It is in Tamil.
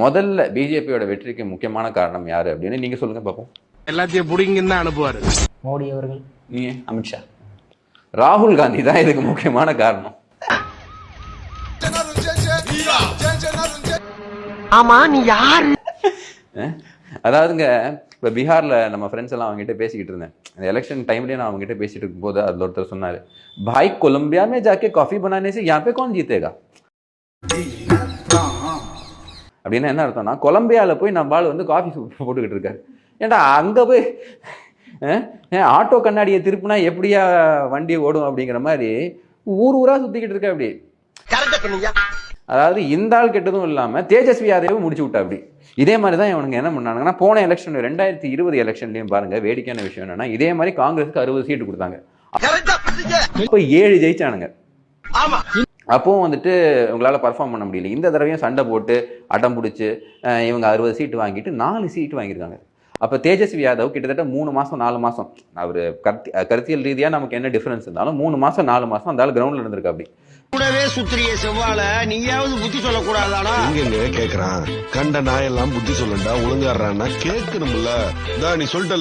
முதல்ல பிஜேபியோட வெற்றிக்கு முக்கியமான காரணம் யாரு அப்படின்னு நீங்க சொல்லுங்க பாப்போம். எல்லாத்தையும் புடிங்கன்னு தான் அனுப்புவாரு மோடி அவர்கள். நீங்க? அமித்ஷா. ராகுல் காந்தி தான் இதுக்கு முக்கியமான காரணம். ஆமா நீ யாரு? அதாவதுங்க இப்போ பீகார்ல நம்ம ஃப்ரெண்ட்ஸ் எல்லாம் அவங்ககிட்ட பேசிக்கிட்டு இருந்தேன். இந்த எலெக்ஷன் டைம்லேயே நான் அவங்ககிட்ட பேசிட்டு இருக்கும்போது அதில் ஒருத்தர் சொன்னார், भाई कोलंबिया में जाके कॉफी बनाने से यहाँ पे कौन जीतेगा அப்படின்னா என்ன அர்த்தம்னா, கொலம்பியாவில் போய் நம்ம ஆள் வந்து காஃபி போட்டுக்கிட்டு இருக்காரு. ஏன்டா அங்கே போய் ஆட்டோ கண்ணாடியை திருப்பினா எப்படியா வண்டி ஓடும் அப்படிங்கிற மாதிரி ஊர் ஊரா சுத்திக்கிட்டு இருக்க. அப்படி அதாவது இந்த ஆள் கெட்டதும் இல்லாம தேஜஸ்வி யாதவும் முடிச்சு விட்டா. அப்படி இதே மாதிரி தான் இவனுங்க என்ன பண்ணாங்கன்னா, போன எலெக்ஷன் 2020 எலெக்ஷன்லயும் பாருங்க, வேடிக்கையான விஷயம் என்னன்னா, இதே மாதிரி காங்கிரஸுக்கு 60 சீட்டு கொடுத்தாங்க. இப்போ 7 ஜெயிச்சானுங்க. அப்பவும் வந்துட்டு உங்களால பர்ஃபார்ம் பண்ண முடியல. இந்த தடவையும் சண்டை போட்டு அடம் பிடிச்சி இவங்க 60 சீட்டு வாங்கிட்டு 4 சீட்டு வாங்கியிருக்காங்க. அப்போ தேஜஸ்வி யாதவ் கிட்டத்தட்ட 3 மாசம் 4 மாசம் அவர் கருத்தியல் ரீதியா நமக்கு என்ன டிஃபரன்ஸ் இருந்தாலும் 3 மாசம் 4 மாசம் அந்த ஆள் கிரவுண்ட்ல இருந்திருக்கு. அப்படி கூடவே சுத்திரிய செவ்வாழ நீயாவது புத்தி சொல்ல கூடாதாடா? இங்க கேக்குறான், கண்ட நாயெல்லாம் புத்தி சொல்லண்டா ஒழுங்காடுறான்னா கேட்கணும்ல. நீ சொல்லிட்ட